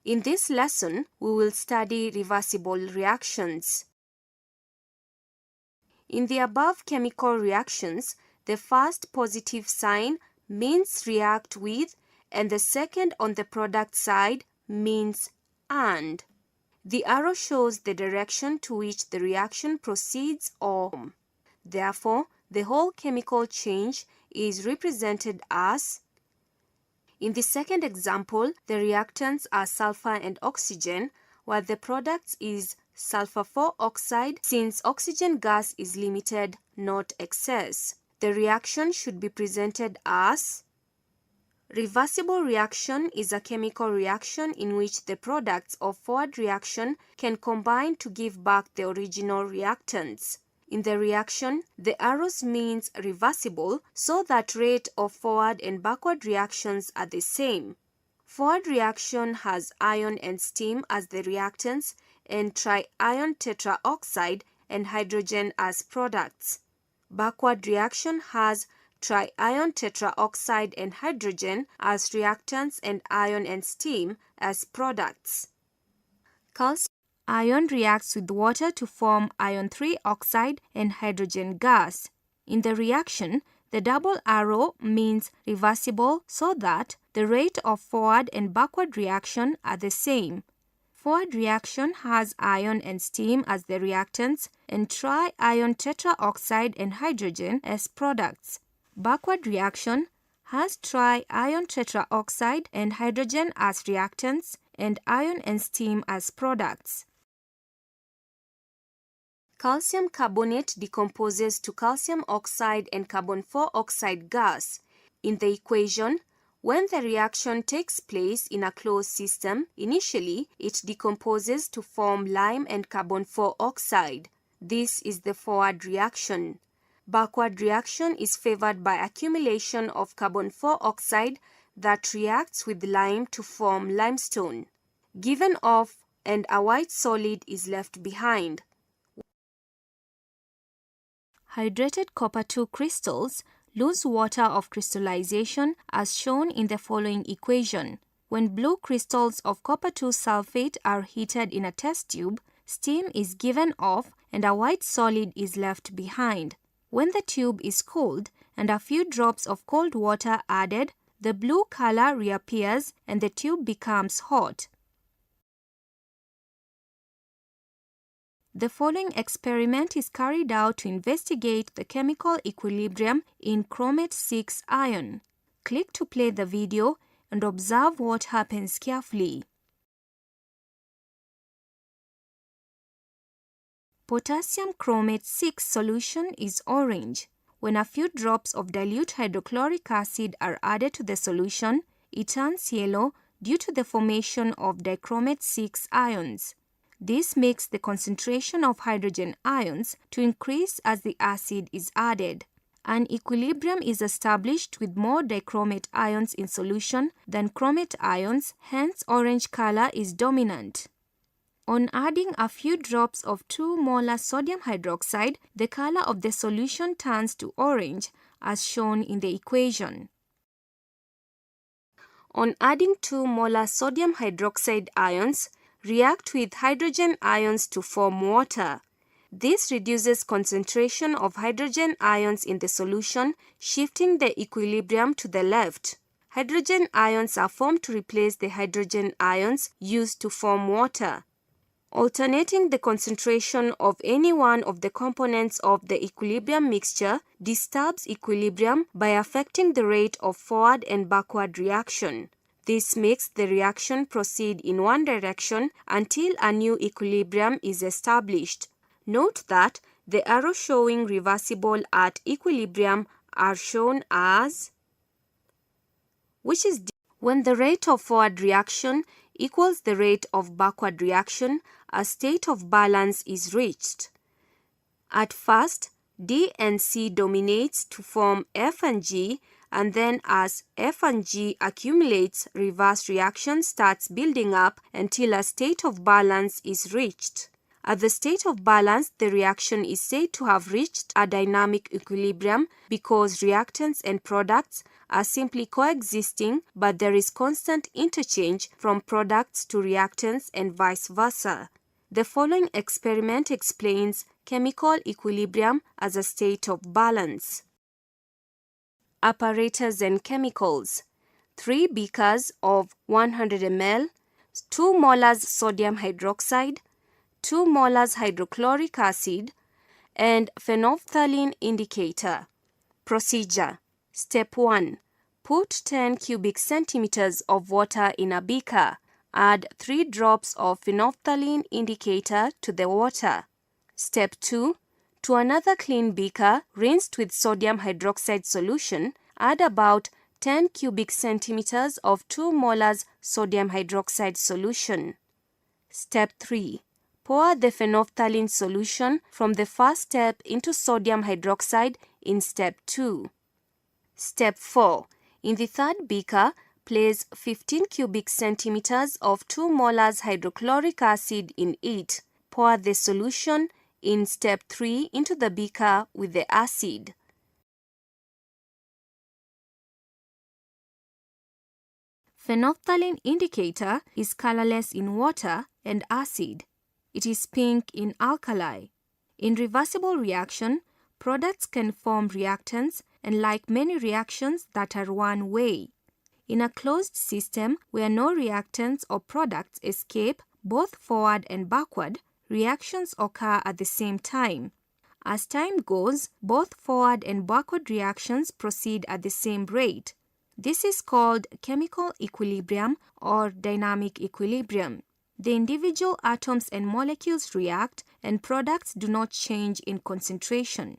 In this lesson, we will study reversible reactions. In the above chemical reactions, the first positive sign means react with, and the second on the product side means and. The arrow shows the direction to which the reaction proceeds or. Therefore, the whole chemical change is represented as. In the second example, the reactants are sulfur and oxygen, while the product is sulfur 4 oxide. Since oxygen gas is limited, not excess, the reaction should be presented as. Reversible reaction is a chemical reaction in which the products of forward reaction can combine to give back the original reactants. In the reaction, the arrows means reversible so that rate of forward and backward reactions are the same. Forward reaction has iron and steam as the reactants and triion tetraoxide and hydrogen as products. Backward reaction has triion tetraoxide and hydrogen as reactants and iron and steam as products. Calcium ion reacts with water to form iron 3 oxide and hydrogen gas. In the reaction, the double arrow means reversible so that the rate of forward and backward reaction are the same. Forward reaction has iron and steam as the reactants and triion tetraoxide and hydrogen as products. Backward reaction has triion tetraoxide and hydrogen as reactants and iron and steam as products. Calcium carbonate decomposes to calcium oxide and carbon 4 oxide gas. In the equation, when the reaction takes place in a closed system, initially it decomposes to form lime and carbon 4 oxide. This is the forward reaction. Backward reaction is favored by accumulation of carbon 4 oxide that reacts with lime to form limestone. Given off and a white solid is left behind. Hydrated copper 2 crystals lose water of crystallization as shown in the following equation. When blue crystals of copper 2 sulfate are heated in a test tube, steam is given off and a white solid is left behind. When the tube is cooled and a few drops of cold water added, the blue color reappears and the tube becomes hot. The following experiment is carried out to investigate the chemical equilibrium in chromate 6 ion. Click to play the video and observe what happens carefully. Potassium chromate 6 solution is orange. When a few drops of dilute hydrochloric acid are added to the solution, it turns yellow due to the formation of dichromate 6 ions. This makes the concentration of hydrogen ions to increase as the acid is added. An equilibrium is established with more dichromate ions in solution than chromate ions, hence orange color is dominant. On adding a few drops of 2 molar sodium hydroxide, the color of the solution turns to orange as shown in the equation. On adding 2 molar sodium hydroxide ions, react with hydrogen ions to form water. This reduces concentration of hydrogen ions in the solution, shifting the equilibrium to the left. Hydrogen ions are formed to replace the hydrogen ions used to form water. Alternating the concentration of any one of the components of the equilibrium mixture disturbs equilibrium by affecting the rate of forward and backward reaction. This makes the reaction proceed in one direction until a new equilibrium is established. Note that the arrows showing reversible at equilibrium are shown as, which is when the rate of forward reaction equals the rate of backward reaction, a state of balance is reached. At first, D and C dominates to form F and G, and then as F and G accumulates, reverse reaction starts building up until a state of balance is reached. At the state of balance, the reaction is said to have reached a dynamic equilibrium because reactants and products are simply coexisting, but there is constant interchange from products to reactants and vice versa. The following experiment explains chemical equilibrium as a state of balance. Apparatus and chemicals. 3 beakers of 100 ml, 2 molars sodium hydroxide, 2 molars hydrochloric acid, and phenolphthalein indicator. Procedure. Step 1. Put 10 cubic centimeters of water in a beaker. Add 3 drops of phenolphthalein indicator to the water. Step 2. To another clean beaker rinsed with sodium hydroxide solution, add about 10 cubic centimeters of 2 molars sodium hydroxide solution. Step 3. Pour the phenolphthalein solution from the first step into sodium hydroxide in step 2. Step 4. In the third beaker, place 15 cubic centimeters of 2 molars hydrochloric acid in it. Pour the solution in step 3 into the beaker with the acid. Phenolphthalein indicator is colorless in water and acid. It is pink in alkali. In reversible reaction, products can form reactants and like many reactions that are one way. In a closed system where no reactants or products escape both forward and backward, reactions occur at the same time. As time goes, both forward and backward reactions proceed at the same rate. This is called chemical equilibrium or dynamic equilibrium. The individual atoms and molecules react and products do not change in concentration.